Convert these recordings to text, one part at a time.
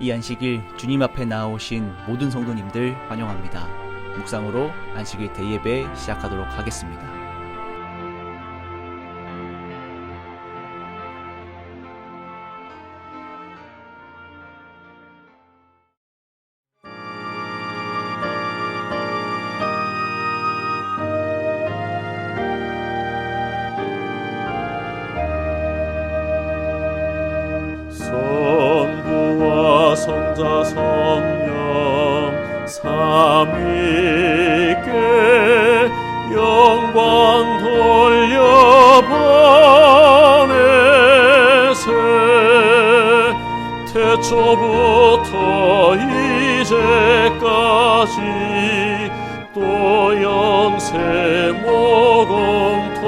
이 안식일 주님 앞에 나오신 모든 성도님들 환영합니다. 묵상으로 안식일 대예배 시작하도록 하겠습니다. 성부와 성자 성령 삼위께 영광 돌려보내세. 태초부터 이제까지 또 영세 모공토록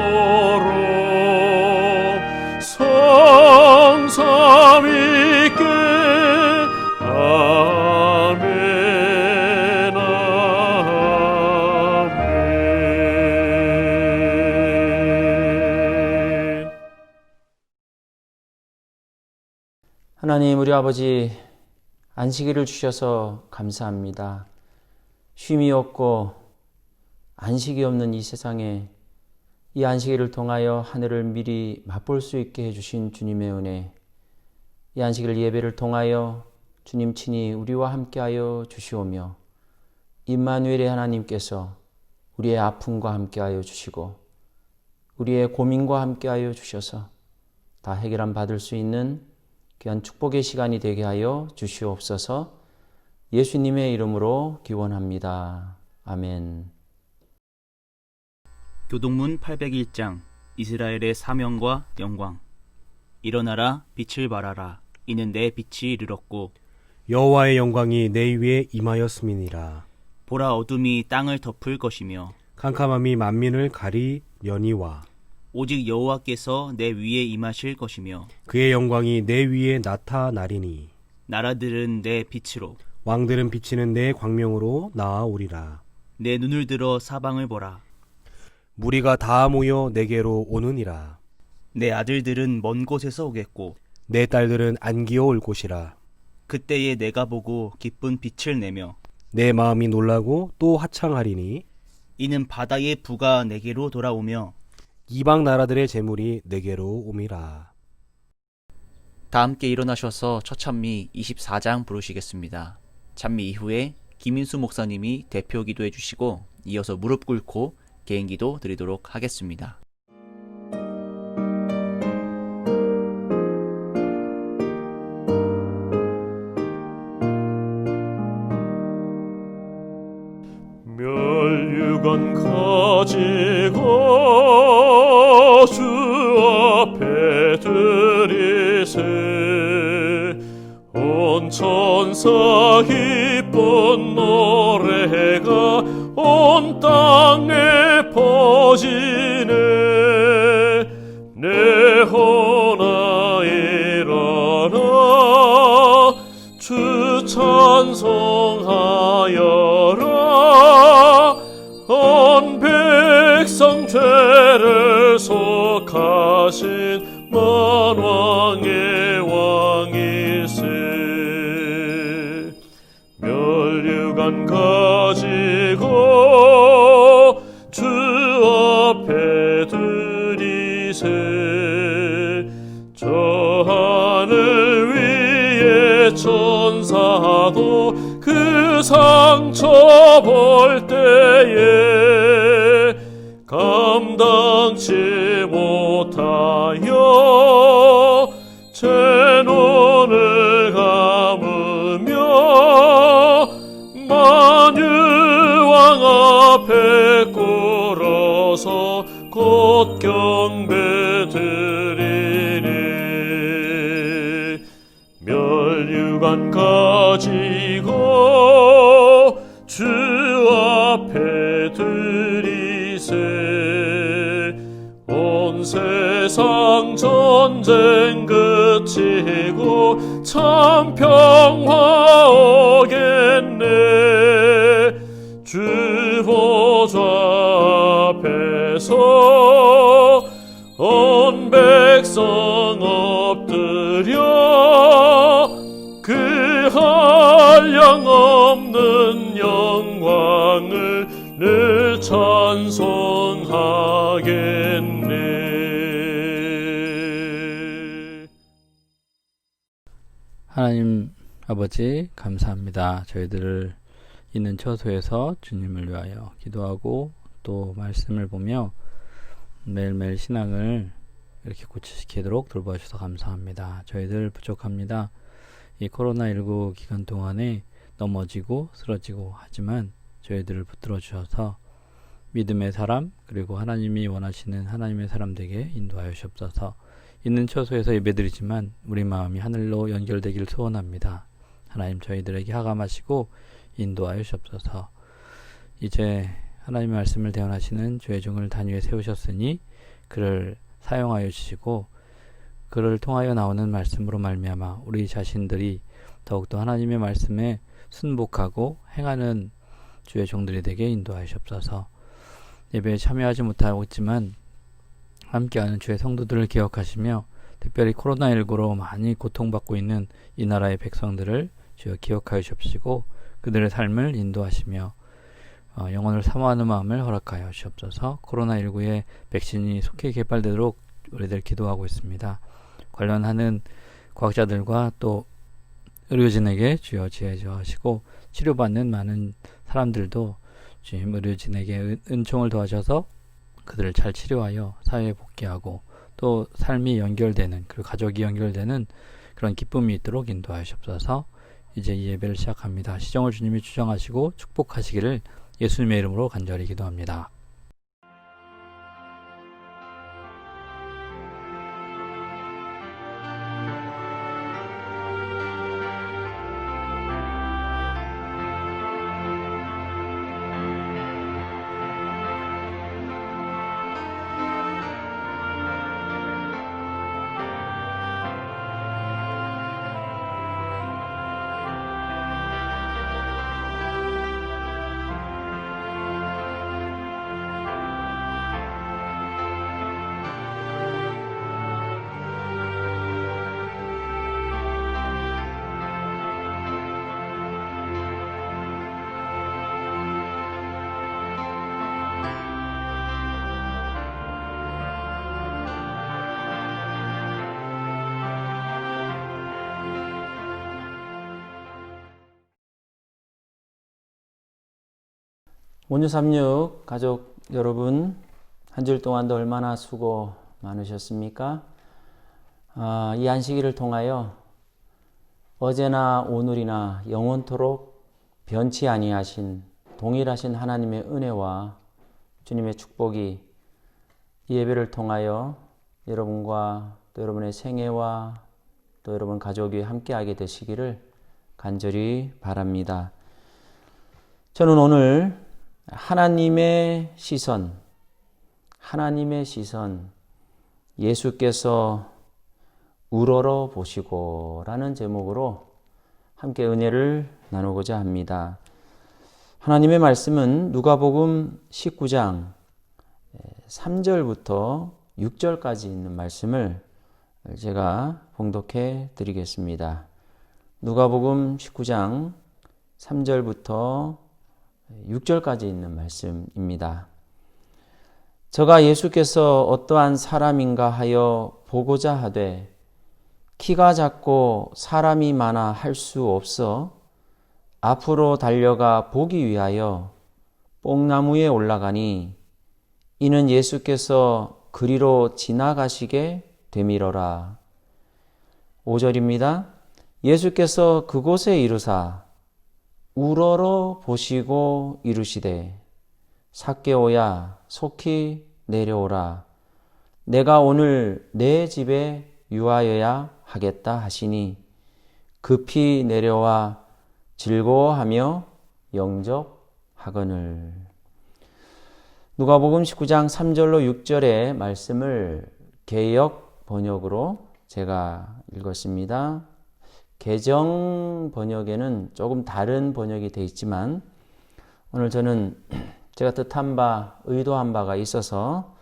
성삼위께 아멘 아멘. 하나님 우리 아버지, 안식일을 주셔서 감사합니다. 쉼이 없고 안식이 없는 이 세상에 이 안식일을 통하여 하늘을 미리 맛볼 수 있게 해주신 주님의 은혜, 이 안식일 예배를 통하여 주님 친히 우리와 함께하여 주시오며 임마누엘의 하나님께서 우리의 아픔과 함께하여 주시고 우리의 고민과 함께하여 주셔서 다 해결함 받을 수 있는 귀한 축복의 시간이 되게 하여 주시옵소서. 예수님의 이름으로 기원합니다. 아멘. 교동문 801장 이스라엘의 사명과 영광. 일어나라 빛을 발하라. 이는 내 빛이 이르렀고 여호와의 영광이 내 위에 임하였음이니라. 보라, 어둠이 땅을 덮을 것이며 캄캄함이 만민을 가리려니와 오직 여호와께서 내 위에 임하실 것이며 그의 영광이 내 위에 나타나리니 나라들은 내 빛으로 왕들은 비치는 내 광명으로 나아오리라. 내 눈을 들어 사방을 보라. 무리가 다 모여 내게로 오느니라. 내 아들들은 먼 곳에서 오겠고 내 딸들은 안기어 올 곳이라. 그때에 내가 보고 기쁜 빛을 내며 내 마음이 놀라고 또 화창하리니 이는 바다의 부가 내게로 돌아오며 이방 나라들의 재물이 내게로 옴이라. 다 함께 일어나셔서 처찬미 24장 부르시겠습니다. 찬미 이후에 김인수 목사님이 대표 기도해 주시고 이어서 무릎 꿇고 개인기도 드리도록 하겠습니다. 멸류관 가지고 주 앞에 드리세. 온 천사 기쁜 노래가 온 땅에 퍼지네. 내 혼아 일어나 주 찬송하여라. 온 백성 죄를 속하신 만왕의 왕이세. 멸류관 가지고 주 앞에 드리세. 저 하늘 위에 천사도 그 상처 볼 때에 감당치 못하여 제 눈을 감으며 만유왕 앞에 꿇어서 곧 경배 드리니. 멸류관 가지고 주 앞에 드리세. 온 세상 전쟁 그치고 참 평화 오겠네. 주 보좌 앞에서 온 백성 엎드려 그 하나님 아버지 감사합니다. 저희들을 있는 처소에서 주님을 위하여 기도하고 또 말씀을 보며 매일매일 신앙을 이렇게 고치시키도록 돌봐주셔서 감사합니다. 저희들 부족합니다. 이 코로나19 기간 동안에 넘어지고 쓰러지고 하지만 저희들을 붙들어 주셔서 믿음의 사람 그리고 하나님이 원하시는 하나님의 사람 되게 인도하여 주옵소서. 있는 처소에서 예배드리지만 우리 마음이 하늘로 연결되길 소원합니다. 하나님 저희들에게 하감하시고 인도하여 주옵소서. 이제 하나님의 말씀을 대언하시는 주의 종을 단위에 세우셨으니 그를 사용하여 주시고 그를 통하여 나오는 말씀으로 말미암아 우리 자신들이 더욱더 하나님의 말씀에 순복하고 행하는 주의 종들이 되게 인도하여 주옵소서. 예배에 참여하지 못하고 있지만 함께하는 주의 성도들을 기억하시며 특별히 코로나19로 많이 고통받고 있는 이 나라의 백성들을 주여 기억하여 주옵시고 그들의 삶을 인도하시며 영혼을 사모하는 마음을 허락하여 주옵소서. 코로나19의 백신이 속히 개발되도록 우리들 기도하고 있습니다. 관련하는 과학자들과 또 의료진에게 주여 지혜 주시고 치료받는 많은 사람들도 주님 의료진에게 은총을 도와셔서 그들을 잘 치료하여 사회에 복귀하고 또 삶이 연결되는 그리고 가족이 연결되는 그런 기쁨이 있도록 인도하여 주옵소서. 이제 이 예배를 시작합니다. 시정을 주님이 주정하시고 축복하시기를 예수님의 이름으로 간절히 기도합니다. 온유36 가족 여러분, 한 주일 동안도 얼마나 수고 많으셨습니까? 이 안식일을 통하여 어제나 오늘이나 영원토록 변치 아니하신 동일하신 하나님의 은혜와 주님의 축복이 이 예배를 통하여 여러분과 또 여러분의 생애와 또 여러분 가족이 함께하게 되시기를 간절히 바랍니다. 저는 오늘 하나님의 시선, 예수께서 우러러 보시고 라는 제목으로 함께 은혜를 나누고자 합니다. 하나님의 말씀은 누가복음 19장 3절부터 6절까지 있는 말씀을 제가 봉독해 드리겠습니다. 누가복음 19장 3절부터 6절까지 있는 말씀입니다. 저가 예수께서 어떠한 사람인가 하여 보고자 하되 키가 작고 사람이 많아 할 수 없어 앞으로 달려가 보기 위하여 뽕나무에 올라가니 이는 예수께서 그리로 지나가시게 되밀어라. 5절입니다. 예수께서 그곳에 이르사 우러러 보시고 이르시되 삭개오야 속히 내려오라. 내가 오늘 내 집에 유하여야 하겠다 하시니 급히 내려와 즐거워하며 영접하거늘. 누가복음 19장 3절로 6절의 말씀을 개역 번역으로 제가 읽었습니다. 개정 번역에는 조금 다른 번역이 되어 있지만 오늘 저는 제가 뜻한 바, 의도한 바가 있어서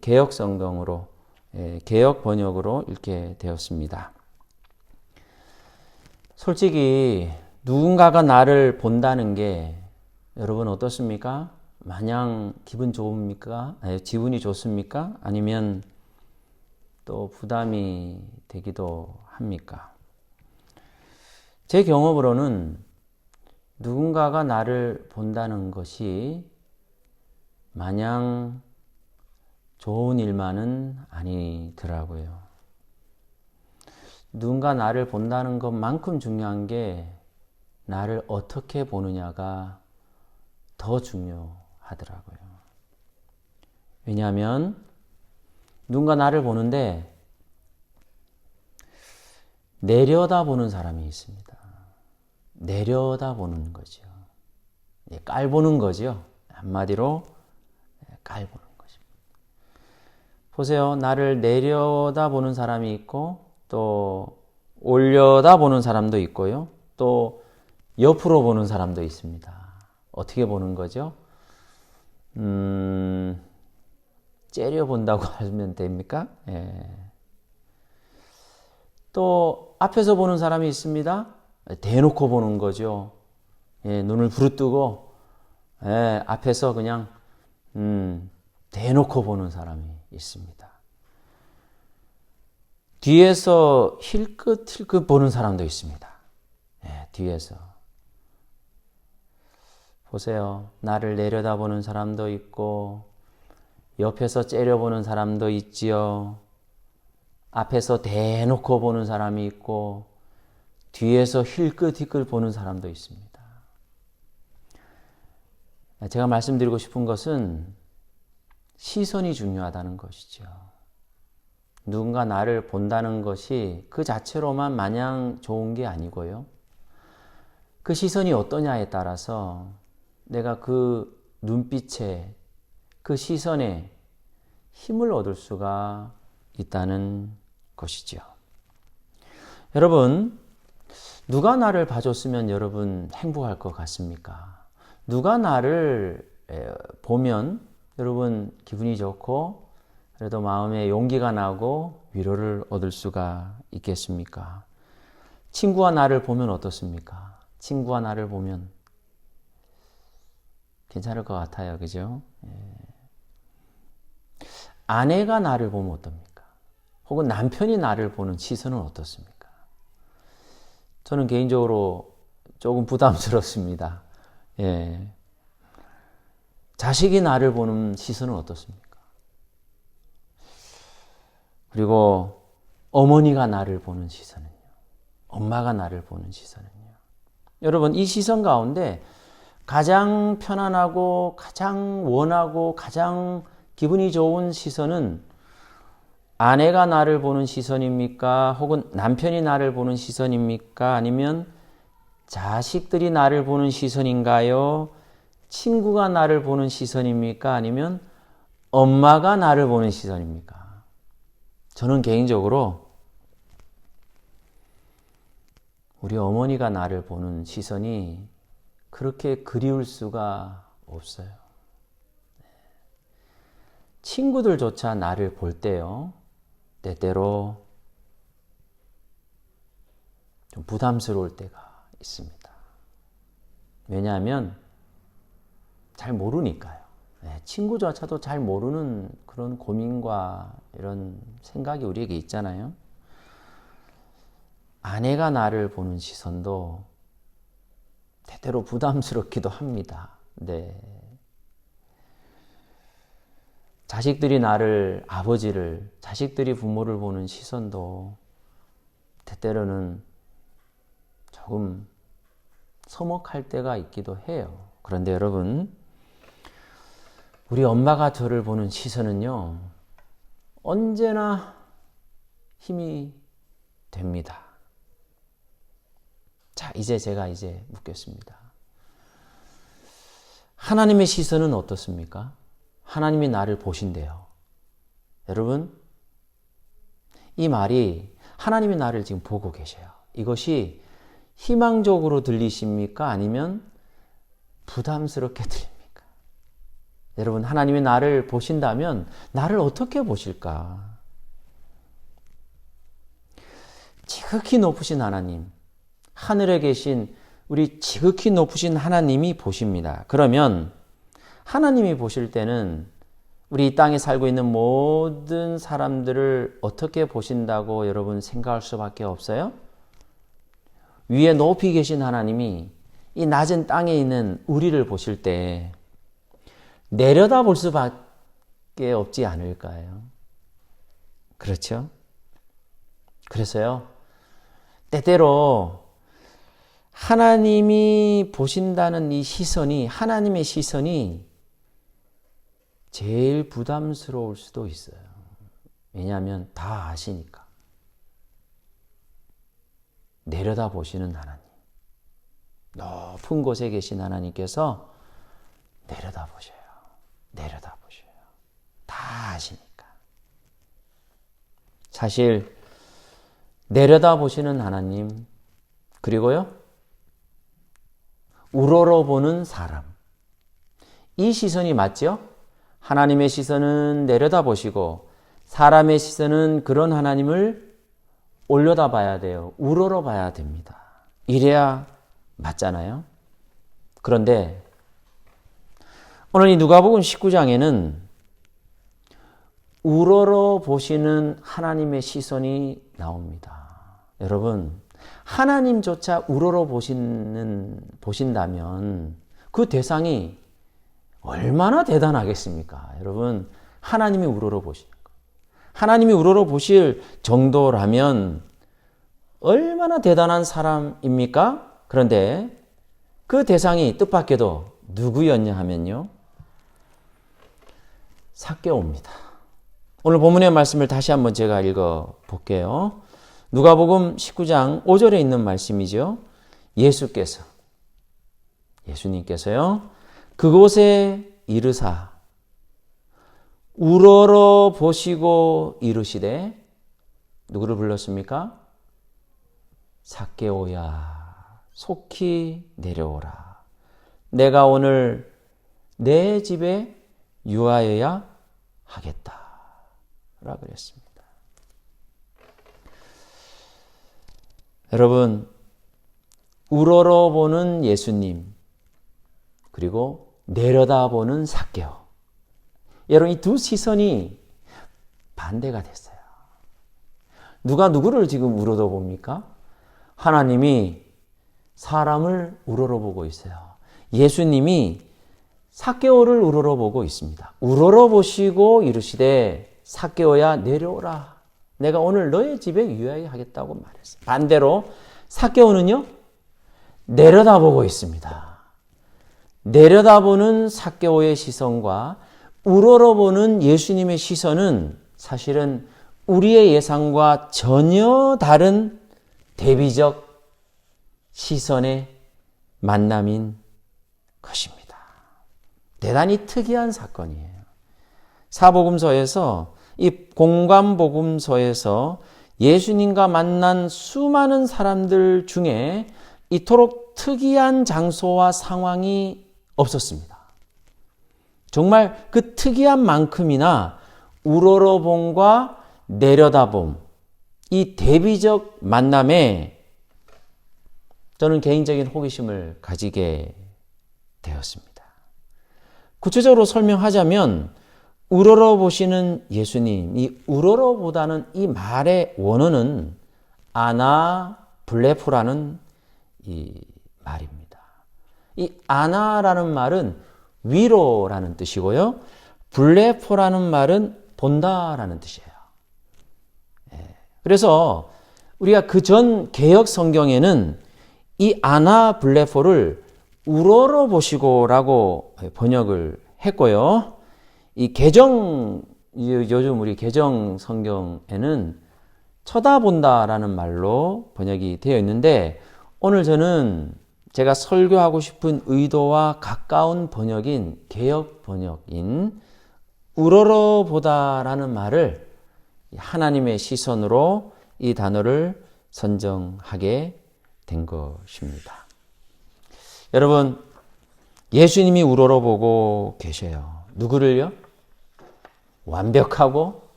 개역 성경으로, 개역 번역으로 읽게 되었습니다. 솔직히 누군가가 나를 본다는 게 여러분 어떻습니까? 마냥 기분 좋습니까? 기분이 좋습니까? 아니면 또 부담이 되기도 합니까? 제 경험으로는 누군가가 나를 본다는 것이 마냥 좋은 일만은 아니더라고요. 누군가 나를 본다는 것만큼 중요한 게 나를 어떻게 보느냐가 더 중요하더라고요. 왜냐하면 누군가 나를 보는데 내려다보는 사람이 있습니다. 내려다보는 거죠. 깔보는 거죠. 한마디로 깔보는 것입니다. 보세요. 나를 내려다보는 사람이 있고 또 올려다보는 사람도 있고요. 또 옆으로 보는 사람도 있습니다. 어떻게 보는 거죠? 째려본다고 하면 됩니까? 또 앞에서 보는 사람이 있습니다. 대놓고 보는 거죠. 눈을 부릅뜨고 앞에서 그냥 대놓고 보는 사람이 있습니다. 뒤에서 힐끗힐끗 보는 사람도 있습니다. 뒤에서. 보세요. 나를 내려다보는 사람도 있고 옆에서 째려보는 사람도 있지요. 앞에서 대놓고 보는 사람이 있고 뒤에서 힐끗힐끗 보는 사람도 있습니다. 제가 말씀드리고 싶은 것은 시선이 중요하다는 것이죠. 누군가 나를 본다는 것이 그 자체로만 마냥 좋은 게 아니고요. 그 시선이 어떠냐에 따라서 내가 그 눈빛에 그 시선에 힘을 얻을 수가 있다는 것이죠. 여러분, 누가 나를 봐줬으면 여러분 행복할 것 같습니까? 누가 나를 보면 여러분 기분이 좋고 그래도 마음에 용기가 나고 위로를 얻을 수가 있겠습니까? 친구가 나를 보면 어떻습니까? 친구가 나를 보면 괜찮을 것 같아요. 그죠? 아내가 나를 보면 어떻습니까? 혹은 남편이 나를 보는 시선은 어떻습니까? 저는 개인적으로 조금 부담스럽습니다. 자식이 나를 보는 시선은 어떻습니까? 그리고 어머니가 나를 보는 시선은요. 엄마가 나를 보는 시선은요. 여러분, 이 시선 가운데 가장 편안하고 가장 원하고 가장 기분이 좋은 시선은 아내가 나를 보는 시선입니까? 혹은 남편이 나를 보는 시선입니까? 아니면 자식들이 나를 보는 시선인가요? 친구가 나를 보는 시선입니까? 아니면 엄마가 나를 보는 시선입니까? 저는 개인적으로 우리 어머니가 나를 보는 시선이 그렇게 그리울 수가 없어요. 친구들조차 나를 볼 때요, 때때로 좀 부담스러울 때가 있습니다. 왜냐하면 잘 모르니까요. 친구조차도 잘 모르는 그런 고민과 이런 생각이 우리에게 있잖아요. 아내가 나를 보는 시선도 때때로 부담스럽기도 합니다. 네. 자식들이 나를, 아버지를, 자식들이 부모를 보는 시선도 때때로는 조금 서먹할 때가 있기도 해요. 그런데 여러분, 우리 엄마가 저를 보는 시선은요, 언제나 힘이 됩니다. 자, 제가 묻겠습니다. 하나님의 시선은 어떻습니까? 하나님이 나를 보신대요. 여러분, 이 말이 하나님이 나를 지금 보고 계셔요. 이것이 희망적으로 들리십니까? 아니면 부담스럽게 들립니까? 여러분, 하나님이 나를 보신다면 나를 어떻게 보실까? 지극히 높으신 하나님, 하늘에 계신 우리 지극히 높으신 하나님이 보십니다. 그러면 하나님이 보실 때는 우리 이 땅에 살고 있는 모든 사람들을 어떻게 보신다고 여러분 생각할 수밖에 없어요? 위에 높이 계신 하나님이 이 낮은 땅에 있는 우리를 보실 때 내려다 볼 수밖에 없지 않을까요? 그렇죠? 그래서요, 때때로 하나님이 보신다는 이 시선이, 하나님의 시선이 제일 부담스러울 수도 있어요. 왜냐하면 다 아시니까. 내려다 보시는 하나님, 높은 곳에 계신 하나님께서 내려다 보셔요. 내려다 보셔요. 다 아시니까. 사실 내려다 보시는 하나님, 그리고요, 우러러보는 사람, 이 시선이 맞죠? 하나님의 시선은 내려다 보시고 사람의 시선은 그런 하나님을 올려다 봐야 돼요. 우러러 봐야 됩니다. 이래야 맞잖아요. 그런데 오늘 이 누가복음 19장에는 우러러 보시는 하나님의 시선이 나옵니다. 여러분, 하나님조차 우러러 보신다면 그 대상이 얼마나 대단하겠습니까? 여러분, 하나님이 우러러 보시는 거. 하나님이 우러러 보실 정도라면 얼마나 대단한 사람입니까? 그런데 그 대상이 뜻밖에도 누구였냐 하면요, 삭개오입니다. 오늘 본문의 말씀을 다시 한번 제가 읽어 볼게요. 누가복음 19장 5절에 있는 말씀이죠. 예수님께서요, 그곳에 이르사 우러러 보시고 이르시되, 누구를 불렀습니까? 삭개오야, 속히 내려오라. 내가 오늘 내 집에 유하여야 하겠다 라 그랬습니다. 여러분, 우러러보는 예수님, 그리고 내려다보는 삭개오, 여러분, 이 두 시선이 반대가 됐어요. 누가 누구를 지금 우러러봅니까? 하나님이 사람을 우러러보고 있어요. 예수님이 삭개오를 우러러보고 있습니다. 우러러보시고 이르시되 삭개오야 내려오라. 내가 오늘 너의 집에 유하여 하겠다고 말했어요. 반대로 삭개오는요, 내려다보고 있습니다. 내려다보는 삭개오의 시선과 우러러보는 예수님의 시선은 사실은 우리의 예상과 전혀 다른 대비적 시선의 만남인 것입니다. 대단히 특이한 사건이에요. 사복음서에서, 이 공관복음서에서 예수님과 만난 수많은 사람들 중에 이토록 특이한 장소와 상황이 없었습니다. 정말 그 특이한 만큼이나 우러러봄과 내려다봄, 이 대비적 만남에 저는 개인적인 호기심을 가지게 되었습니다. 구체적으로 설명하자면, 우러러보시는 예수님, 이 우러러보다는 이 말의 원어는 아나블레포라는 이 말입니다. 이 아나라는 말은 위로라는 뜻이고요, 블레포라는 말은 본다라는 뜻이에요. 그래서 우리가 그 전 개역 성경에는 이 아나블레포를 우러러보시고라고 번역을 했고요, 이 요즘 우리 개정 성경에는 쳐다본다라는 말로 번역이 되어 있는데, 오늘 저는 제가 설교하고 싶은 의도와 가까운 번역인 개역 번역인 우러러보다라는 말을 하나님의 시선으로 이 단어를 선정하게 된 것입니다. 여러분, 예수님이 우러러보고 계셔요. 누구를요? 완벽하고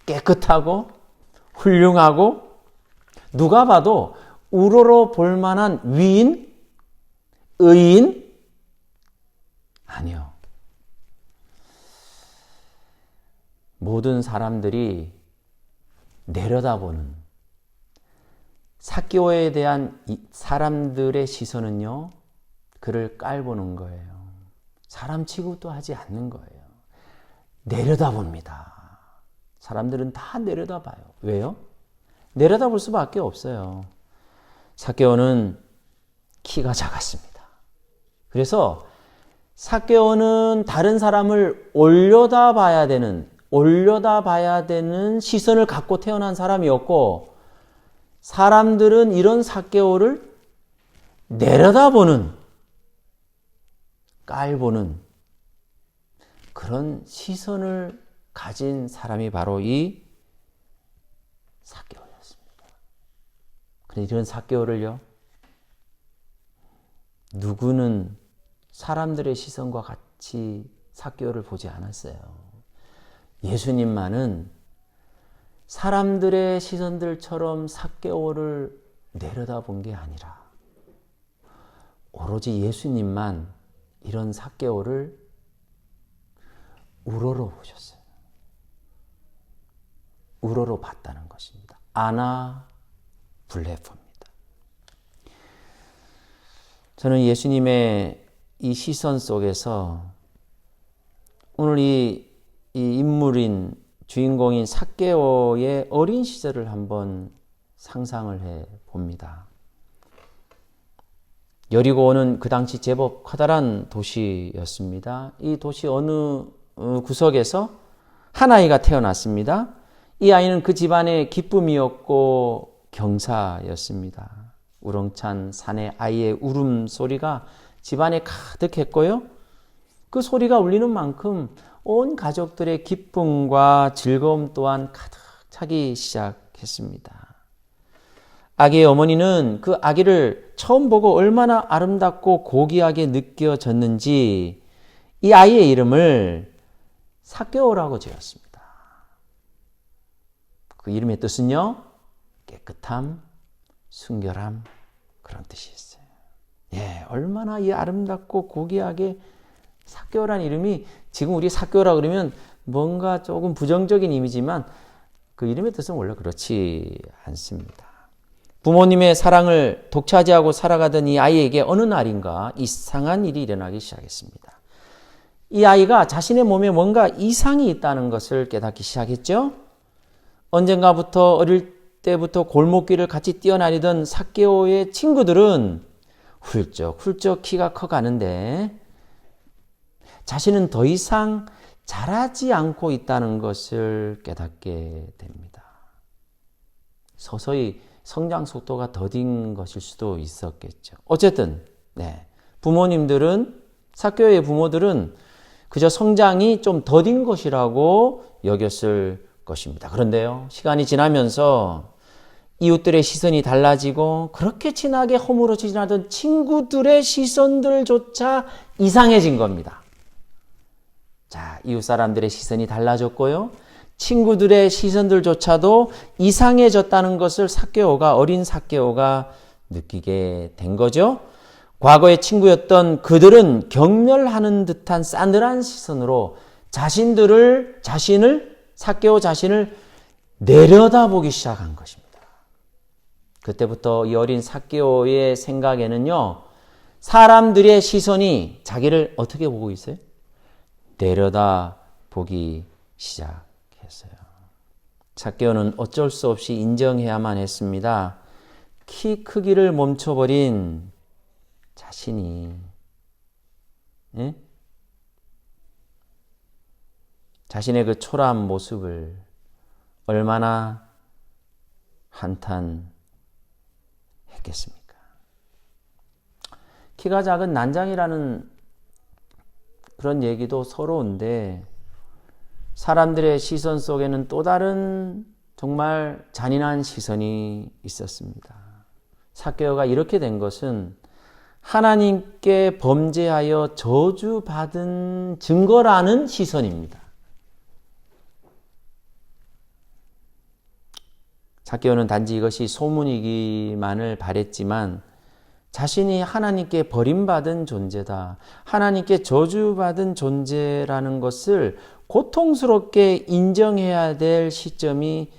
깨끗하고 훌륭하고 누가 봐도 우러러 볼 만한 위인, 의인? 아니요. 모든 사람들이 내려다보는, 삭개오에 대한 사람들의 시선은요, 그를 깔보는 거예요. 사람 취급도 하지 않는 거예요. 내려다봅니다. 사람들은 다 내려다봐요. 왜요? 내려다볼 수밖에 없어요. 삭개오는 키가 작았습니다. 그래서 삭개오는 다른 사람을 올려다봐야 되는 시선을 갖고 태어난 사람이었고, 사람들은 이런 삭개오를 내려다보는, 깔보는 그런 시선을 가진 사람이 바로 이 삭개오였습니다. 그런데 이런 삭개오를요, 누구는 사람들의 시선과 같이 삭개오를 보지 않았어요. 예수님만은 사람들의 시선들처럼 삭개오를 내려다본 게 아니라 오로지 예수님만 이런 삭개오를 우러러 보셨어요. 우러러 봤다는 것입니다. 아나 블레포입니다. 저는 예수님의 이 시선 속에서 오늘 이 인물인 주인공인 삭개오의 어린 시절을 한번 상상을 해 봅니다. 여리고는 그 당시 제법 커다란 도시였습니다. 이 도시 어느 구석에서 한 아이가 태어났습니다. 이 아이는 그 집안의 기쁨이었고 경사였습니다. 우렁찬 산의 아이의 울음소리가 집안에 가득했고요. 그 소리가 울리는 만큼 온 가족들의 기쁨과 즐거움 또한 가득 차기 시작했습니다. 아기의 어머니는 그 아기를 처음 보고 얼마나 아름답고 고귀하게 느껴졌는지 이 아이의 이름을 삭개오라고 지었습니다. 그 이름의 뜻은요, 깨끗함, 순결함, 그런 뜻이 있어요. 예, 얼마나 이 아름답고 고귀하게, 삭개오라는 이름이 지금 우리 삭개오라 그러면 뭔가 조금 부정적인 이미지만 그 이름의 뜻은 원래 그렇지 않습니다. 부모님의 사랑을 독차지하고 살아가던 이 아이에게 어느 날인가 이상한 일이 일어나기 시작했습니다. 이 아이가 자신의 몸에 뭔가 이상이 있다는 것을 깨닫기 시작했죠. 언젠가부터 어릴 때부터 골목길을 같이 뛰어다니던 삭개오의 친구들은 훌쩍훌쩍 키가 커가는데 자신은 더 이상 자라지 않고 있다는 것을 깨닫게 됩니다. 서서히 성장 속도가 더딘 것일 수도 있었겠죠. 어쨌든 부모님들은, 삭개오의 부모들은 그저 성장이 좀 더딘 것이라고 여겼을 것입니다. 그런데요, 시간이 지나면서 이웃들의 시선이 달라지고 그렇게 친하게 허물어지지 않던 친구들의 시선들조차 이상해진 겁니다. 자, 이웃 사람들의 시선이 달라졌고요, 친구들의 시선들조차도 이상해졌다는 것을 어린 삭개오가 느끼게 된 거죠. 과거의 친구였던 그들은 경멸하는 듯한 싸늘한 시선으로 삭개오 자신을 내려다보기 시작한 것입니다. 그때부터 이 어린 삭개오의 생각에는요, 사람들의 시선이 자기를 어떻게 보고 있어요? 내려다보기 시작했어요. 삭개오는 어쩔 수 없이 인정해야만 했습니다. 키 크기를 멈춰버린 자신이, 자신의 그 초라한 모습을 얼마나 한탄했겠습니까? 키가 작은 난장이라는 그런 얘기도 서러운데, 사람들의 시선 속에는 또 다른 정말 잔인한 시선이 있었습니다. 삭개오가 이렇게 된 것은 하나님께 범죄하여 저주받은 증거라는 시선입니다. 삭개오는 단지 이것이 소문이기만을 바랬지만 자신이 하나님께 버림받은 존재다, 하나님께 저주받은 존재라는 것을 고통스럽게 인정해야 될 시점이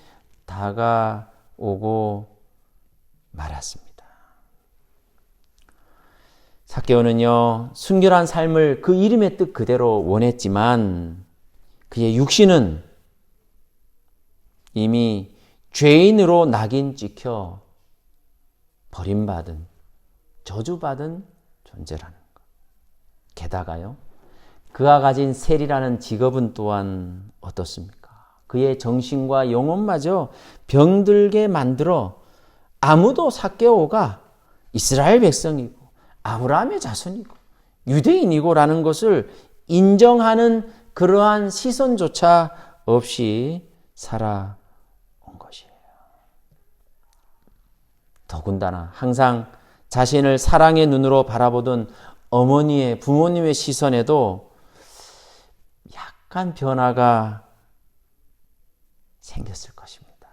다가오고 말았습니다. 삭개오는요, 순결한 삶을 그 이름의 뜻 그대로 원했지만 그의 육신은 이미 죄인으로 낙인 찍혀 버림받은, 저주받은 존재라는 것. 게다가요, 그가 가진 셀이라는 직업은 또한 어떻습니까? 그의 정신과 영혼마저 병들게 만들어 아무도 삭개오가 이스라엘 백성이고 아브라함의 자손이고 유대인이고 라는 것을 인정하는 그러한 시선조차 없이 살아온 것이에요. 더군다나 항상 자신을 사랑의 눈으로 바라보던 어머니의, 부모님의 시선에도 약간 변화가 생겼을 것입니다.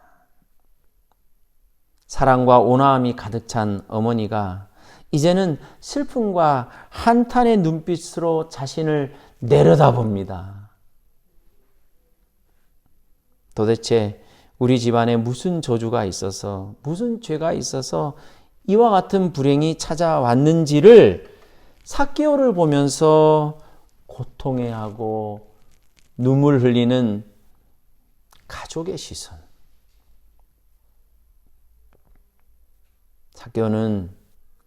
사랑과 온화함이 가득 찬 어머니가 이제는 슬픔과 한탄의 눈빛으로 자신을 내려다봅니다. 도대체 우리 집안에 무슨 저주가 있어서, 무슨 죄가 있어서 이와 같은 불행이 찾아왔는지를 삭개오를 보면서 고통해하고 눈물 흘리는 가족의 시선. 삭개오는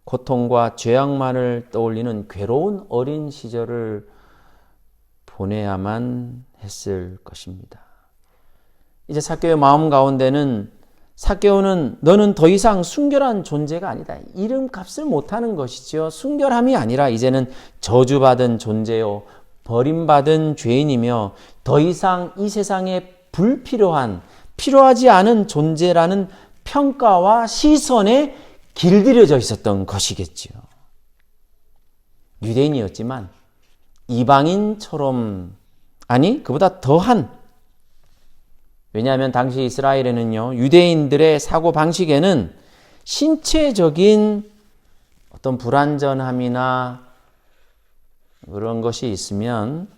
고통과 죄악만을 떠올리는 괴로운 어린 시절을 보내야만 했을 것입니다. 이제 삭개오의 마음 가운데는 삭개오는 너는 더 이상 순결한 존재가 아니다. 이름값을 못하는 것이지요. 순결함이 아니라 이제는 저주받은 존재요, 버림받은 죄인이며 더 이상 이 세상에 불필요한, 필요하지 않은 존재라는 평가와 시선에 길들여져 있었던 것이겠지요. 유대인이었지만 이방인처럼, 아니 그보다 더한, 왜냐하면 당시 이스라엘에는요, 유대인들의 사고방식에는 신체적인 어떤 불완전함이나 그런 것이 있으면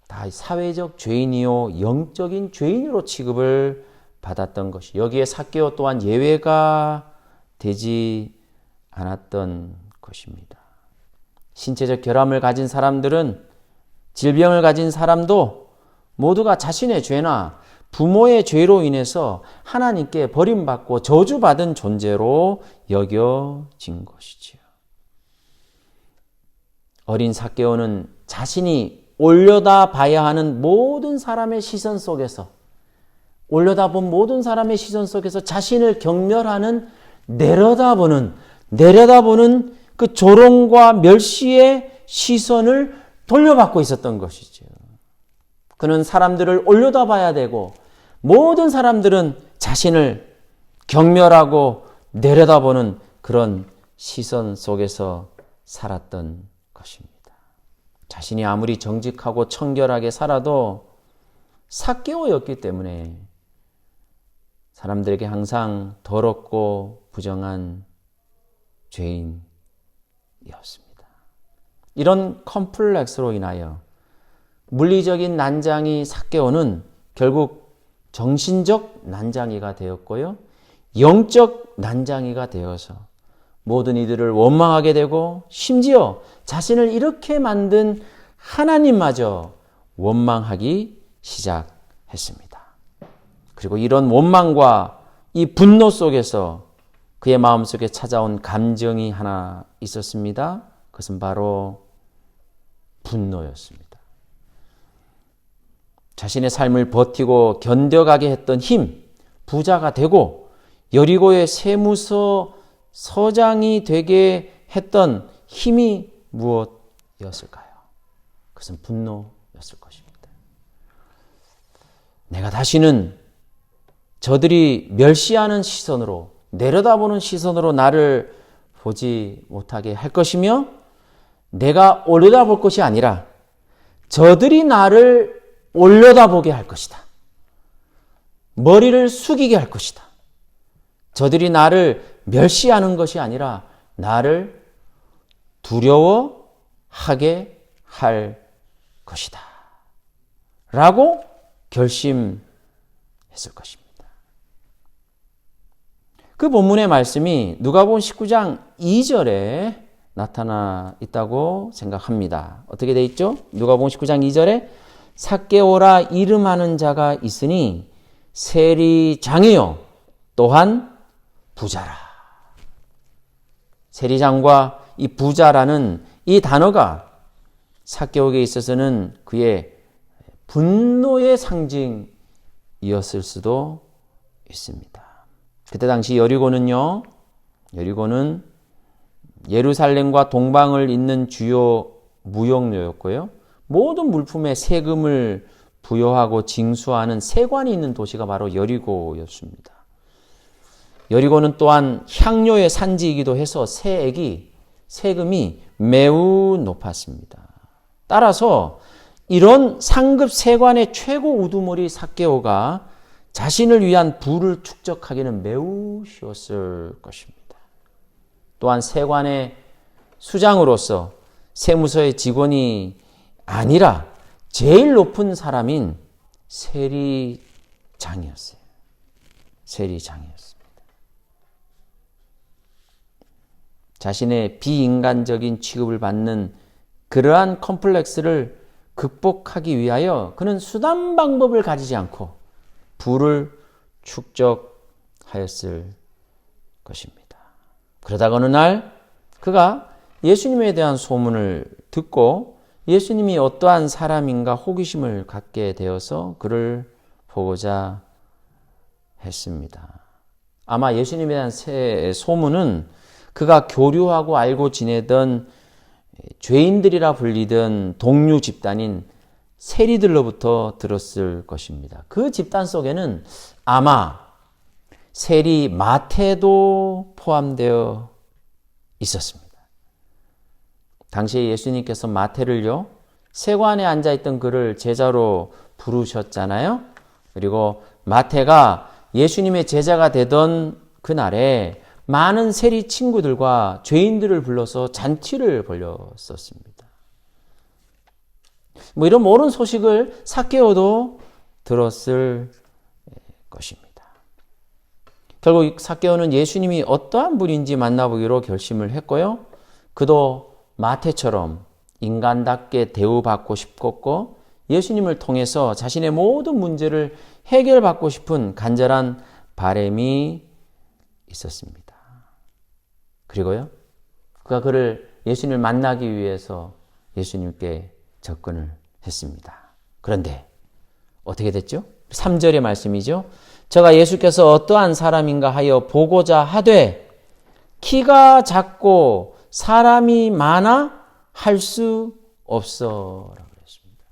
다 사회적 죄인이요, 영적인 죄인으로 취급을 받았던 것이, 여기에 삭개오 또한 예외가 되지 않았던 것입니다. 신체적 결함을 가진 사람들은, 질병을 가진 사람도 모두가 자신의 죄나 부모의 죄로 인해서 하나님께 버림받고 저주받은 존재로 여겨진 것이지요. 어린 삭개오는 자신이 올려다봐야 하는 모든 사람의 시선 속에서, 올려다본 모든 사람의 시선 속에서 자신을 경멸하는, 내려다보는 그 조롱과 멸시의 시선을 돌려받고 있었던 것이죠. 그는 사람들을 올려다봐야 되고 모든 사람들은 자신을 경멸하고 내려다보는 그런 시선 속에서 살았던 것입니다. 자신이 아무리 정직하고 청결하게 살아도 삭개오였기 때문에 사람들에게 항상 더럽고 부정한 죄인이었습니다. 이런 컴플렉스로 인하여 물리적인 난장이 삭개오는 결국 정신적 난장이가 되었고요, 영적 난장이가 되어서 모든 이들을 원망하게 되고 심지어 자신을 이렇게 만든 하나님마저 원망하기 시작했습니다. 그리고 이런 원망과 이 분노 속에서 그의 마음속에 찾아온 감정이 하나 있었습니다. 그것은 바로 분노였습니다. 자신의 삶을 버티고 견뎌가게 했던 힘, 부자가 되고 여리고의 세무서 서장이 되게 했던 힘이 무엇이었을까요? 그것은 분노였을 것입니다. 내가 다시는 저들이 멸시하는 시선으로, 내려다보는 시선으로 나를 보지 못하게 할 것이며, 내가 올려다볼 것이 아니라 저들이 나를 올려다보게 할 것이다. 머리를 숙이게 할 것이다. 저들이 나를 멸시하는 것이 아니라 나를 두려워하게 할 것이다. 라고 결심했을 것입니다. 그 본문의 말씀이 누가복음 19장 2절에 나타나 있다고 생각합니다. 어떻게 돼 있죠? 누가복음 19장 2절에 삭개오라 이름하는 자가 있으니 세리장이요 또한 부자라. 세리장과 이 부자라는 이 단어가 삭개오에게 있어서는 그의 분노의 상징이었을 수도 있습니다. 그때 당시 여리고는 예루살렘과 동방을 잇는 주요 무역로였고요. 모든 물품에 세금을 부여하고 징수하는 세관이 있는 도시가 바로 여리고였습니다. 여리고는 또한 향료의 산지이기도 해서 세금이 매우 높았습니다. 따라서 이런 상급 세관의 최고 우두머리 삭개오가 자신을 위한 부를 축적하기는 매우 쉬웠을 것입니다. 또한 세관의 수장으로서 세무서의 직원이 아니라 제일 높은 사람인 세리장이었어요. 세리장이었습니다. 자신의 비인간적인 취급을 받는 그러한 컴플렉스를 극복하기 위하여 그는 수단 방법을 가지지 않고 부를 축적하였을 것입니다. 그러다가 어느 날 그가 예수님에 대한 소문을 듣고 예수님이 어떠한 사람인가 호기심을 갖게 되어서 그를 보고자 했습니다. 아마 예수님에 대한 소문은 그가 교류하고 알고 지내던 죄인들이라 불리던 동료 집단인 세리들로부터 들었을 것입니다. 그 집단 속에는 아마 세리 마태도 포함되어 있었습니다. 당시에 예수님께서 마태를요, 세관에 앉아있던 그를 제자로 부르셨잖아요. 그리고 마태가 예수님의 제자가 되던 그날에 많은 세리 친구들과 죄인들을 불러서 잔치를 벌였었습니다. 이런 모든 소식을 삭개오도 들었을 것입니다. 결국 삭개오는 예수님이 어떠한 분인지 만나보기로 결심을 했고요. 그도 마태처럼 인간답게 대우받고 싶었고 예수님을 통해서 자신의 모든 문제를 해결받고 싶은 간절한 바람이 있었습니다. 그리고요, 그가 그를 예수님을 만나기 위해서 예수님께 접근을 했습니다. 그런데 어떻게 됐죠? 3절의 말씀이죠. 저가 예수께서 어떠한 사람인가 하여 보고자 하되 키가 작고 사람이 많아 할 수 없어 라고 했습니다.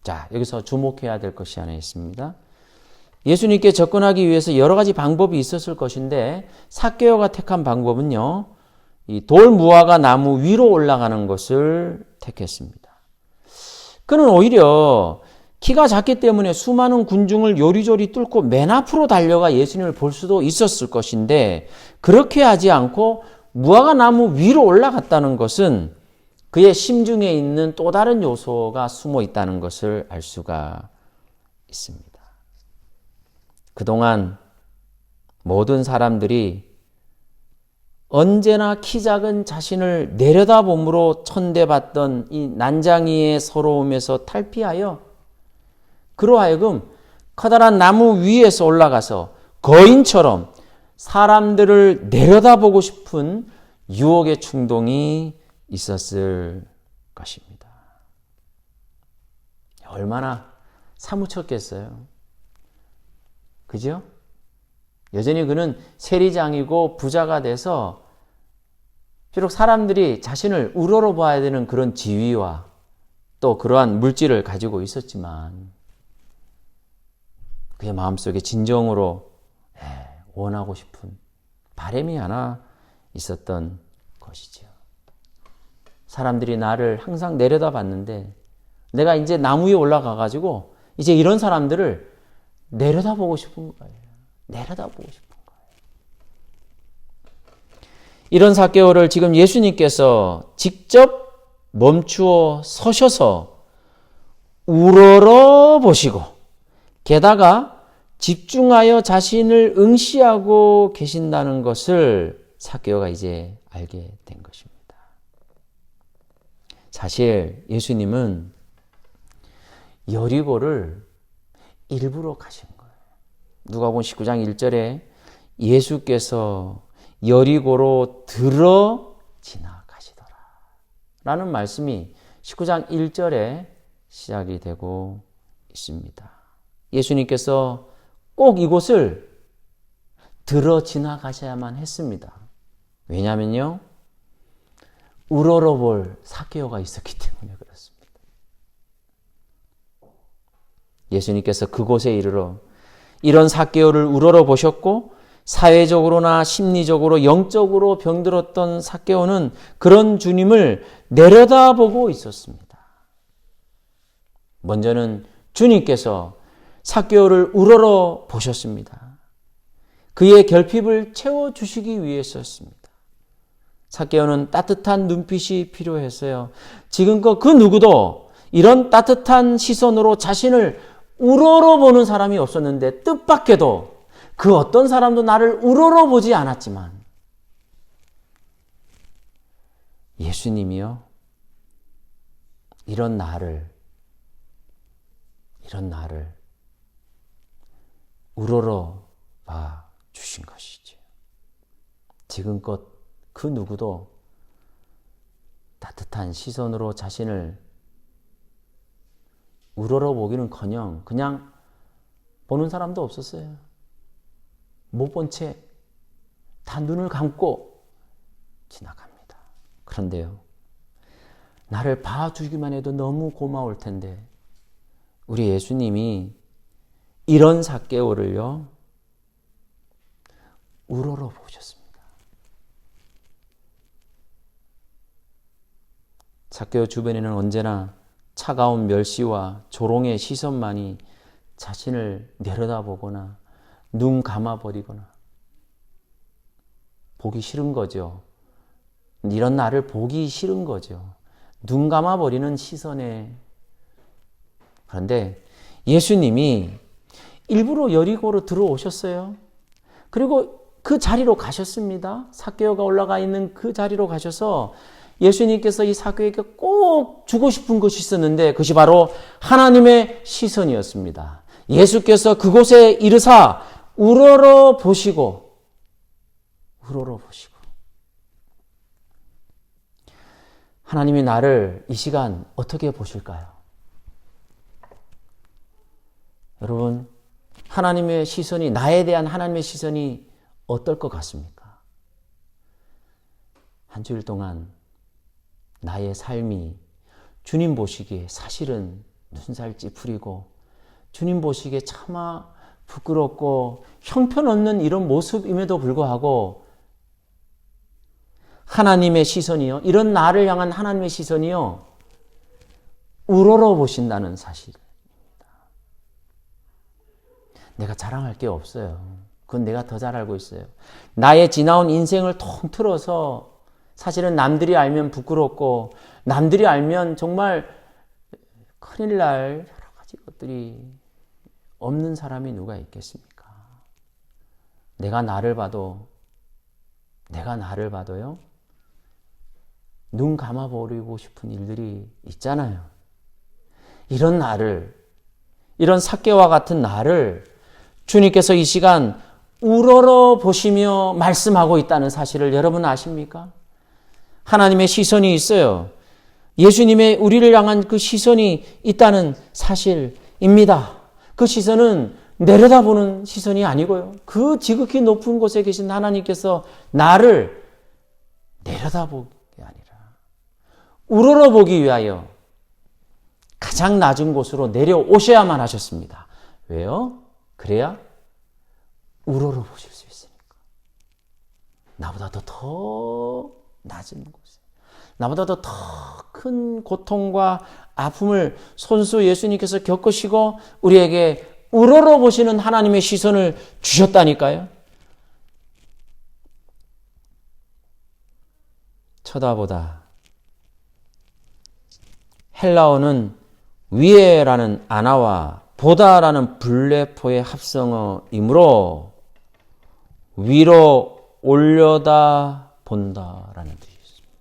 자, 여기서 주목해야 될 것이 하나 있습니다. 예수님께 접근하기 위해서 여러 가지 방법이 있었을 것인데 삭개오가 택한 방법은요, 이 돌무화과 나무 위로 올라가는 것을 택했습니다. 그는 오히려 키가 작기 때문에 수많은 군중을 요리조리 뚫고 맨 앞으로 달려가 예수님을 볼 수도 있었을 것인데 그렇게 하지 않고 무화과 나무 위로 올라갔다는 것은 그의 심중에 있는 또 다른 요소가 숨어 있다는 것을 알 수가 있습니다. 그동안 모든 사람들이 언제나 키 작은 자신을 내려다봄으로 천대받던 이 난장이의 서러움에서 탈피하여 그로 하여금 커다란 나무 위에서 올라가서 거인처럼 사람들을 내려다보고 싶은 유혹의 충동이 있었을 것입니다. 얼마나 사무쳤겠어요. 그죠? 여전히 그는 세리장이고 부자가 돼서 비록 사람들이 자신을 우러러 봐야 되는 그런 지위와 또 그러한 물질을 가지고 있었지만 그의 마음속에 진정으로 원하고 싶은 바람이 하나 있었던 것이죠. 사람들이 나를 항상 내려다봤는데 내가 이제 나무 위에 올라가가지고 이제 이런 사람들을 내려다보고 싶은 거예요. 내려다보고 싶은 거예요. 이런 삭개오를 지금 예수님께서 직접 멈추어 서셔서 우러러 보시고 게다가 집중하여 자신을 응시하고 계신다는 것을 삭개오가 이제 알게 된 것입니다. 사실 예수님은 여리고를 일부러 가신 거예요. 누가복음 19장 1절에 예수께서 여리고로 들어 지나가시더라 라는 말씀이 19장 1절에 시작이 되고 있습니다. 예수님께서 꼭 이곳을 들어 지나가셔야만 했습니다. 왜냐하면요, 우러러볼 삭개오가 있었기 때문에 그렇습니다. 예수님께서 그곳에 이르러 이런 삭개오를 우러러 보셨고, 사회적으로나 심리적으로 영적으로 병들었던 삭개오는 그런 주님을 내려다보고 있었습니다. 먼저는 주님께서 삭개오를 우러러 보셨습니다. 그의 결핍을 채워주시기 위해서였습니다. 삭개오는 따뜻한 눈빛이 필요했어요. 지금껏 그 누구도 이런 따뜻한 시선으로 자신을 우러러보는 사람이 없었는데, 뜻밖에도 그 어떤 사람도 나를 우러러보지 않았지만 예수님이요, 이런 나를 우러러봐 주신 것이죠. 지금껏 그 누구도 따뜻한 시선으로 자신을 우러러보기는커녕 그냥 보는 사람도 없었어요. 못 본 채 다 눈을 감고 지나갑니다. 그런데요, 나를 봐주기만 해도 너무 고마울 텐데 우리 예수님이 이런 삭개오를요 우러러보셨습니다. 삭개오 주변에는 언제나 차가운 멸시와 조롱의 시선만이 자신을 내려다보거나 눈 감아버리거나 보기 싫은 거죠. 이런 나를 보기 싫은 거죠. 눈 감아버리는 시선에. 그런데 예수님이 일부러 여리고로 들어오셨어요. 그리고 그 자리로 가셨습니다. 삭개오가 올라가 있는 그 자리로 가셔서 예수님께서 이 삭개오에게 꼭 주고 싶은 것이 있었는데, 그것이 바로 하나님의 시선이었습니다. 예수께서 그곳에 이르사 우러러 보시고 하나님이 나를 이 시간 어떻게 보실까요? 여러분, 하나님의 시선이, 나에 대한 하나님의 시선이 어떨 것 같습니까? 한 주일 동안 나의 삶이 주님 보시기에 사실은 눈살 찌푸리고 주님 보시기에 차마 부끄럽고 형편없는 이런 모습임에도 불구하고 하나님의 시선이요, 이런 나를 향한 하나님의 시선이요 우러러 보신다는 사실입니다. 내가 자랑할 게 없어요. 그건 내가 더 잘 알고 있어요. 나의 지나온 인생을 통틀어서 사실은 남들이 알면 부끄럽고 남들이 알면 정말 큰일 날 여러 가지 것들이 없는 사람이 누가 있겠습니까? 내가 나를 봐도요, 눈 감아버리고 싶은 일들이 있잖아요. 이런 나를, 이런 삭개와 같은 나를 주님께서 이 시간 우러러 보시며 말씀하고 있다는 사실을 여러분 아십니까? 하나님의 시선이 있어요. 예수님의 우리를 향한 그 시선이 있다는 사실입니다. 그 시선은 내려다보는 시선이 아니고요, 그 지극히 높은 곳에 계신 하나님께서 나를 내려다보게 아니라 우러러보기 위하여 가장 낮은 곳으로 내려오셔야만 하셨습니다. 왜요? 그래야 우러러보실 수 있으니까. 나보다도 더 낮은 곳에, 나보다도 더 큰 고통과 아픔을 손수 예수님께서 겪으시고 우리에게 우러러보시는 하나님의 시선을 주셨다니까요. 쳐다보다. 헬라어는 위에라는 안화와 보다라는 불레포의 합성어이므로 위로 올려다 본다라는 뜻이 있습니다.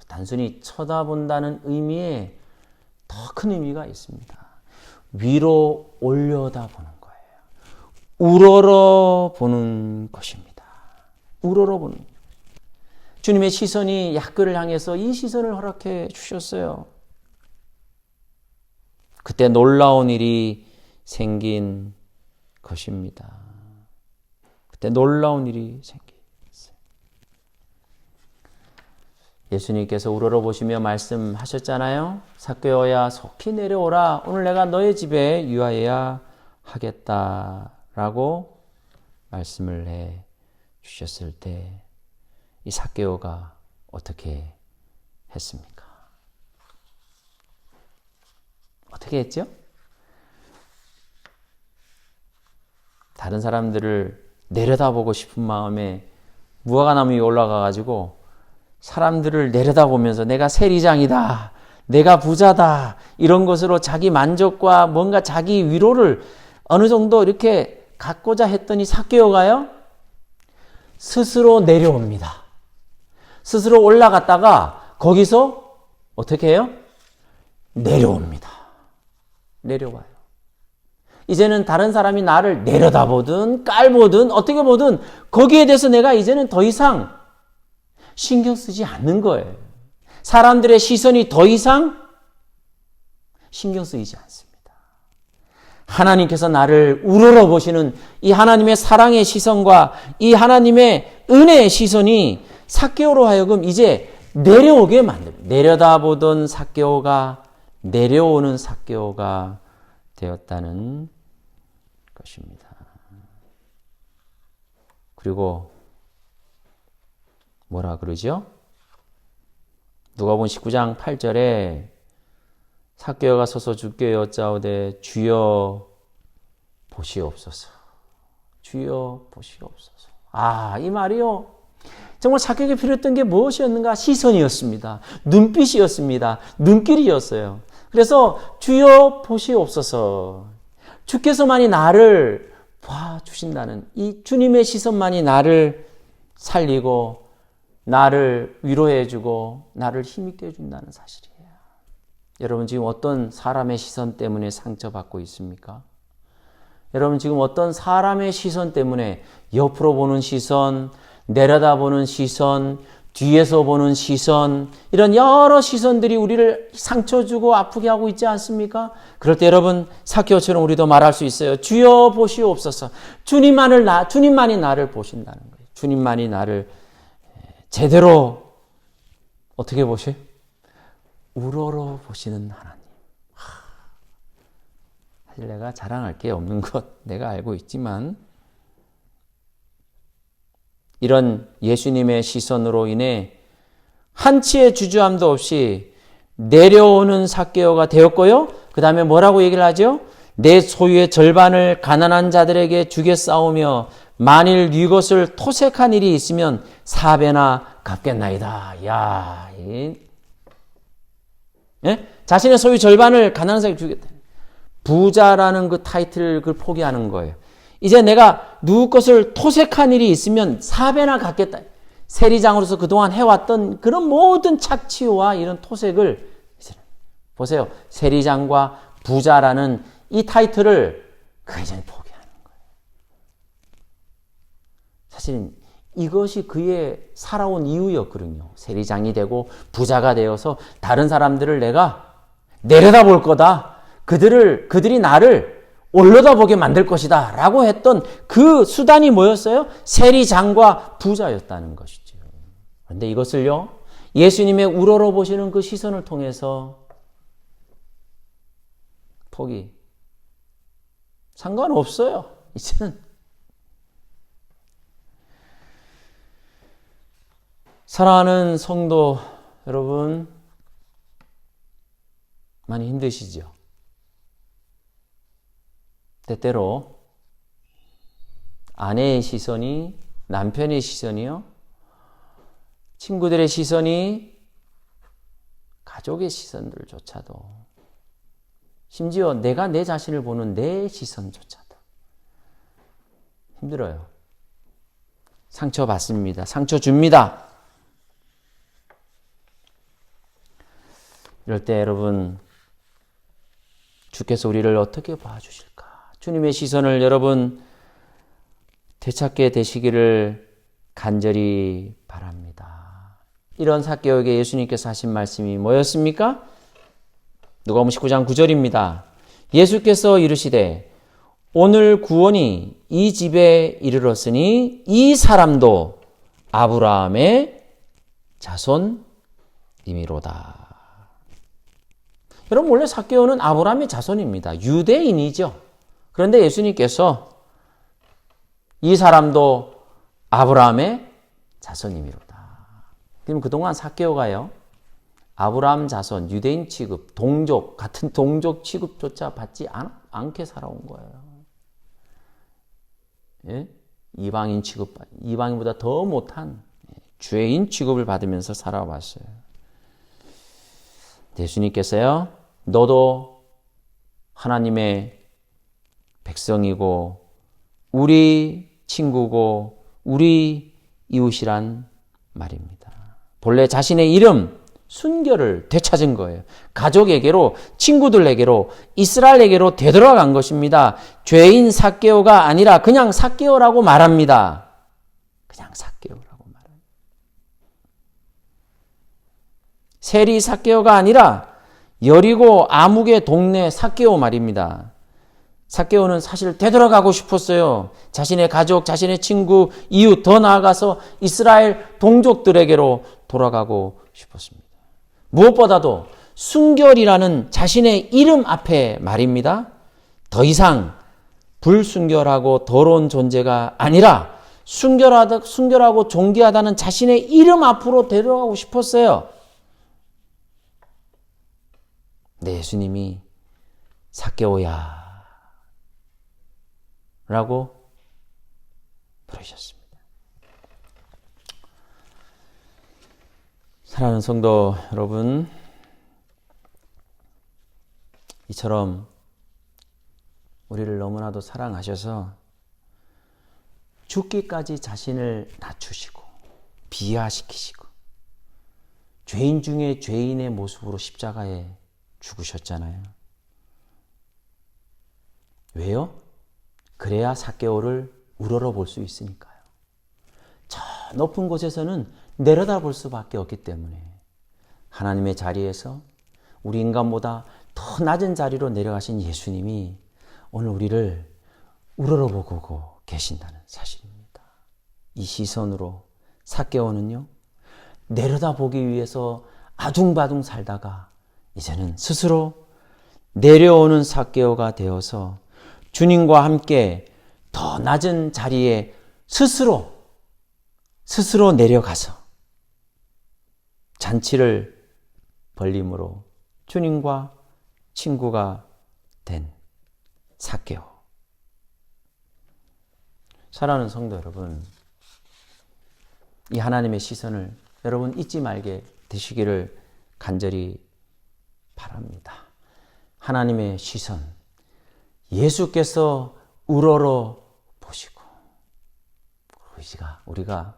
단순히 쳐다본다는 의미에 더 큰 의미가 있습니다. 위로 올려다 보는 거예요. 우러러 보는 것입니다. 우러러 보는 거예요. 주님의 시선이 야끌을 향해서 이 시선을 허락해 주셨어요. 그때 놀라운 일이 생긴 것입니다. 그때 놀라운 일이 생겼어요. 예수님께서 우러러보시며 말씀하셨잖아요. 삭개오야 속히 내려오라. 오늘 내가 너의 집에 유하여야 하겠다라고 말씀을 해 주셨을 때 이 삭개오가 어떻게 했습니까? 어떻게 했죠? 다른 사람들을 내려다보고 싶은 마음에 무화과나무 위에 올라가가지고 사람들을 내려다보면서 내가 세리장이다, 내가 부자다, 이런 것으로 자기 만족과 뭔가 자기 위로를 어느 정도 이렇게 갖고자 했더니 삭개오가요, 스스로 내려옵니다. 스스로 올라갔다가 거기서 어떻게 해요? 내려옵니다. 내려와요. 이제는 다른 사람이 나를 내려다보든 깔보든 어떻게 보든 거기에 대해서 내가 이제는 더 이상 신경 쓰지 않는 거예요. 사람들의 시선이 더 이상 신경 쓰이지 않습니다. 하나님께서 나를 우러러 보시는 이 하나님의 사랑의 시선과 이 하나님의 은혜의 시선이 삭개오로 하여금 이제 내려오게 만듭니다. 내려다보던 삭개오가 내려오는 삭개오가 되었다는 것입니다. 그리고 뭐라 그러죠? 누가복음 19장 8절에 삭개오가 서서 주께 여짜오되 주여 보시옵소서. 주여 보시옵소서. 이 말이요. 정말 삭개오에게 필요했던 게 무엇이었는가? 시선이었습니다. 눈빛이었습니다. 눈길이었어요. 그래서 주여 보시옵소서. 주께서만이 나를 봐주신다는 이 주님의 시선만이 나를 살리고 나를 위로해주고 나를 힘있게 해준다는 사실이에요. 여러분 지금 어떤 사람의 시선 때문에 상처받고 있습니까? 여러분 지금 어떤 사람의 시선 때문에 옆으로 보는 시선, 내려다보는 시선, 뒤에서 보는 시선, 이런 여러 시선들이 우리를 상처 주고 아프게 하고 있지 않습니까? 그럴 때 여러분 삭개오처럼 우리도 말할 수 있어요. 주여 보시옵소서. 주님만이 나를 보신다는 거예요. 주님만이 나를 제대로 어떻게 보셔요? 우러러 보시는 하나님. 사실 내가 자랑할 게 없는 것 내가 알고 있지만 이런 예수님의 시선으로 인해 한치의 주저함도 없이 내려오는 삭개오가 되었고요. 그 다음에 뭐라고 얘기를 하죠? 내 소유의 절반을 가난한 자들에게 주겠사오며 만일 네 것을 토색한 일이 있으면 4배나 갚겠나이다. 자신의 소유 절반을 가난한 자에게 주겠다. 부자라는 그 타이틀을 포기하는 거예요. 이제 내가 누구 것을 토색한 일이 있으면 4배나 갚겠다. 세리장으로서 그동안 해왔던 그런 모든 착취와 이런 토색을 보세요. 세리장과 부자라는 이 타이틀을 그 이제는 포기하는 거예요. 사실은 이것이 그의 살아온 이유였거든요. 세리장이 되고 부자가 되어서 다른 사람들을 내가 내려다볼 거다. 그들이 나를 올려다보게 만들 것이다 라고 했던 그 수단이 뭐였어요? 세리장과 부자였다는 것이죠. 그런데 이것을요, 예수님의 우러러보시는 그 시선을 통해서 포기. 상관없어요. 이제는. 사랑하는 성도 여러분, 많이 힘드시죠? 때때로 아내의 시선이, 남편의 시선이요, 친구들의 시선이, 가족의 시선들조차도 심지어 내가 내 자신을 보는 내 시선조차도 힘들어요. 상처받습니다. 상처 줍니다. 이럴 때 여러분, 주께서 우리를 어떻게 봐주실까? 주님의 시선을 여러분 되찾게 되시기를 간절히 바랍니다. 이런 삭개오에게 예수님께서 하신 말씀이 뭐였습니까? 누가복음 19장 9절입니다. 예수께서 이르시되 오늘 구원이 이 집에 이르렀으니 이 사람도 아브라함의 자손이미로다. 여러분, 원래 삭개오는 아브라함의 자손입니다. 유대인이죠. 그런데 예수님께서 이 사람도 아브라함의 자손이미로다. 그럼 그동안 삭개오가요, 아브라함 자손, 유대인 취급, 동족, 같은 동족 취급조차 받지 않게 살아온 거예요. 예? 이방인 취급, 이방인보다 더 못한 죄인 취급을 받으면서 살아왔어요. 예수님께서요, 너도 하나님의 백성이고 우리 친구고 우리 이웃이란 말입니다. 본래 자신의 이름, 순결을 되찾은 거예요. 가족에게로, 친구들에게로, 이스라엘에게로 되돌아간 것입니다. 죄인 삭개오가 아니라 그냥 삭개오라고 말합니다. 그냥 삭개오라고 말합니다. 세리 삭개오가 아니라 여리고 아무개 동네 삭개오 말입니다. 삭개오는 사실 되돌아가고 싶었어요. 자신의 가족, 자신의 친구, 이웃, 더 나아가서 이스라엘 동족들에게로 돌아가고 싶었습니다. 무엇보다도 순결이라는 자신의 이름 앞에 말입니다. 더 이상 불순결하고 더러운 존재가 아니라 순결하고 존귀하다는 자신의 이름 앞으로 데려가고 싶었어요. 네, 예수님이 삭개오야 라고 부르셨습니다. 사랑하는 성도 여러분, 이처럼 우리를 너무나도 사랑하셔서 죽기까지 자신을 낮추시고 비하시키시고 죄인 중에 죄인의 모습으로 십자가에 죽으셨잖아요. 왜요? 그래야 삭개오를 우러러볼 수 있으니까요. 저 높은 곳에서는 내려다볼 수밖에 없기 때문에 하나님의 자리에서 우리 인간보다 더 낮은 자리로 내려가신 예수님이 오늘 우리를 우러러보고 계신다는 사실입니다. 이 시선으로 삭개오는요, 내려다보기 위해서 아둥바둥 살다가 이제는 스스로 내려오는 삭개오가 되어서 주님과 함께 더 낮은 자리에 스스로 내려가서 잔치를 벌림으로 주님과 친구가 된 삭개오. 사랑하는 성도 여러분, 이 하나님의 시선을 여러분 잊지 말게 되시기를 간절히 바랍니다. 하나님의 시선, 예수께서 우러러 보시고 우리가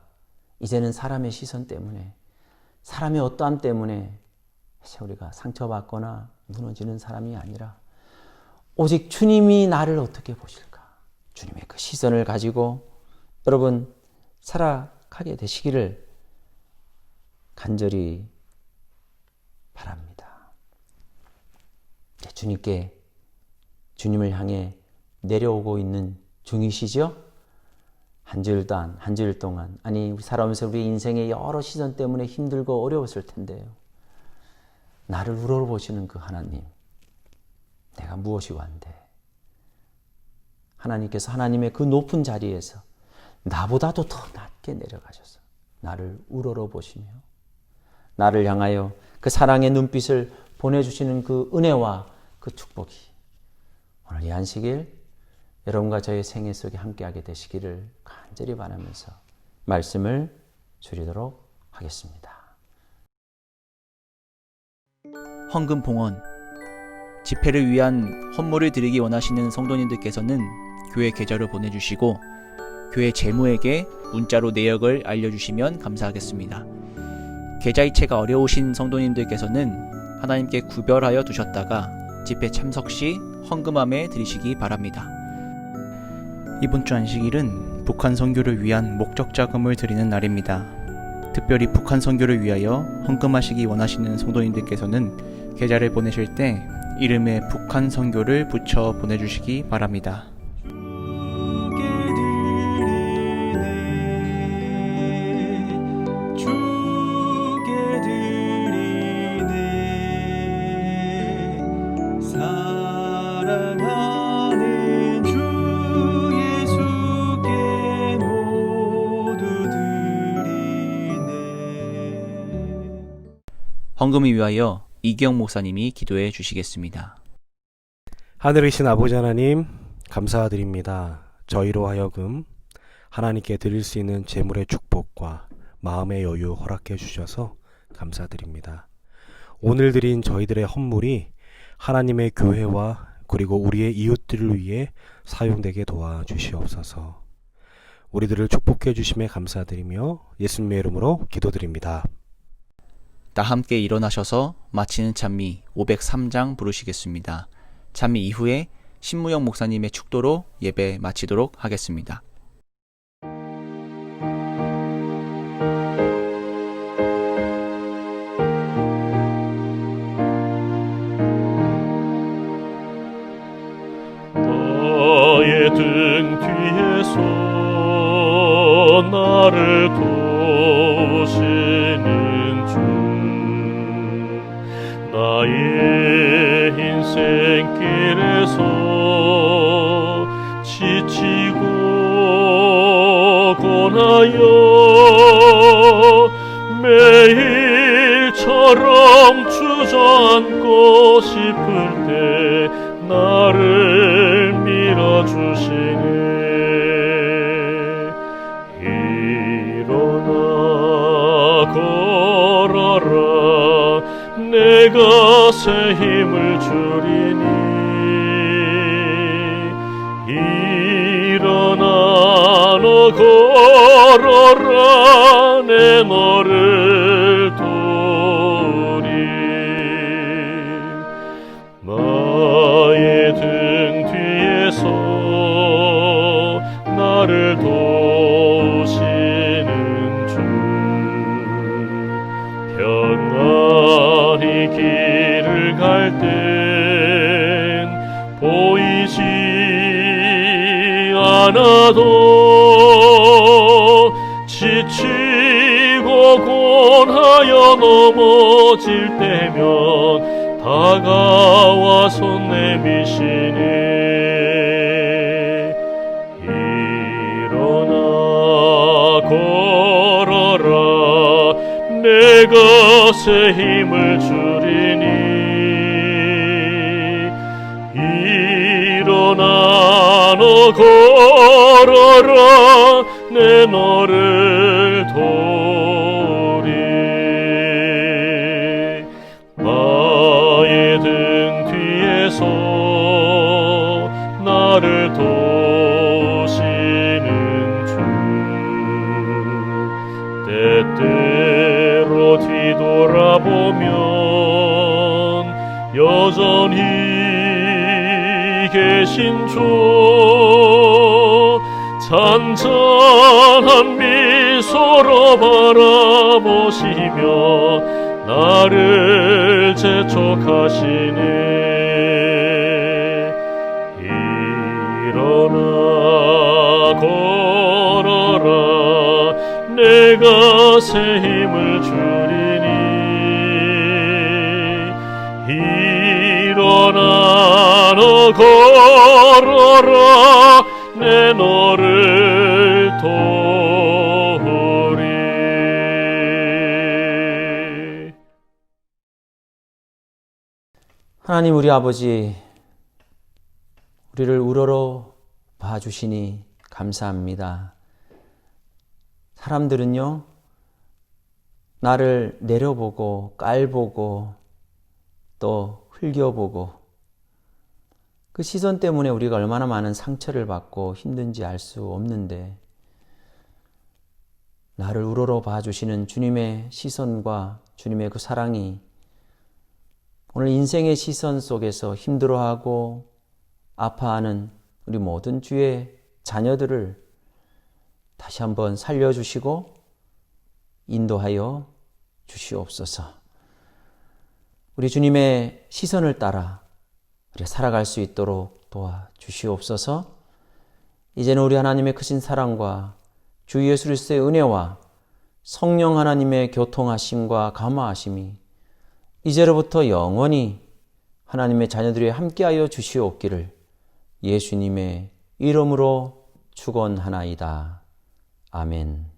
이제는 사람의 시선 때문에, 사람의 어떠함 때문에 우리가 상처받거나 무너지는 사람이 아니라 오직 주님이 나를 어떻게 보실까? 주님의 그 시선을 가지고 여러분 살아가게 되시기를 간절히 바랍니다. 주님을 향해 내려오고 있는 중이시죠? 한 주일 동안 아니 우리 살아오면서 우리 인생의 여러 시선 때문에 힘들고 어려웠을 텐데요. 나를 우러러보시는 그 하나님, 내가 무엇이 완데? 하나님께서 하나님의 그 높은 자리에서 나보다도 더 낮게 내려가셔서 나를 우러러보시며 나를 향하여 그 사랑의 눈빛을 보내주시는 그 은혜와 그 축복이 오늘 이 안식일 여러분과 저의 생애 속에 함께하게 되시기를 간절히 바라면서 말씀을 줄이도록 하겠습니다. 헌금 봉헌 집회를 위한 헌물을 드리기 원하시는 성도님들께서는 교회 계좌로 보내주시고 교회 재무에게 문자로 내역을 알려주시면 감사하겠습니다. 계좌이체가 어려우신 성도님들께서는 하나님께 구별하여 두셨다가 집회 참석 시 헌금함에 드리시기 바랍니다. 이번 주 안식일은 북한 선교를 위한 목적 자금을 드리는 날입니다. 특별히 북한 선교를 위하여 헌금하시기 원하시는 성도님들께서는 계좌를 보내실 때 이름에 북한 선교를 붙여 보내주시기 바랍니다. 헌금을 위하여 이기영 목사님이 기도해 주시겠습니다. 하늘에 계신 아버지 하나님, 감사드립니다. 저희로 하여금 하나님께 드릴 수 있는 재물의 축복과 마음의 여유 허락해 주셔서 감사드립니다. 오늘 드린 저희들의 헌물이 하나님의 교회와 그리고 우리의 이웃들을 위해 사용되게 도와주시옵소서. 우리들을 축복해 주심에 감사드리며 예수님의 이름으로 기도드립니다. 다 함께 일어나셔서 마치는 찬미 503장 부르시겠습니다. 찬미 이후에 신무영 목사님의 축도로 예배 마치도록 하겠습니다. 나의 등 뒤에서 나를 도우시는 주, 나의 인생길에서 지치고 고나여 매일처럼 주저앉고 싶을 때 나를 밀어주시네. 일어나 걸어라, 내가 새 힘을 주리니. 일어나 너 걸어라, 내 너를 도우리. 나의 등 뒤에서 나를 도우시는 주, 평안히 길을 갈 땐 보이지 않아도 지치고 곤하여 넘어질 때면 다가와 손 내미시네. 일어나 걸어라, 내가 새 힘을 주리니. 일어나 너 걸어라, 내 너를 도우리. 나의 등 뒤에서 나를 도우시는 주, 때때로 뒤돌아보면 여전히 계신 주, 잔잔한 미소로 바라보시며 나를 재촉하시네. 일어나 걸어라, 내가 새 힘을 주리니. 일어나 너 걸어라, 내 너를 도우리. 하나님 우리 아버지, 우리를 우러러 봐주시니 감사합니다. 사람들은요, 나를 내려보고 깔보고 또 흘겨보고 그 시선 때문에 우리가 얼마나 많은 상처를 받고 힘든지 알 수 없는데 나를 우러러 봐주시는 주님의 시선과 주님의 그 사랑이 오늘 인생의 시선 속에서 힘들어하고 아파하는 우리 모든 주의 자녀들을 다시 한번 살려주시고 인도하여 주시옵소서. 우리 주님의 시선을 따라 우리가 살아갈 수 있도록 도와주시옵소서. 이제는 우리 하나님의 크신 사랑과 주 예수 그리스도의 은혜와 성령 하나님의 교통하심과 감화하심이 이제로부터 영원히 하나님의 자녀들이 함께하여 주시옵기를 예수님의 이름으로 축원하나이다. 아멘.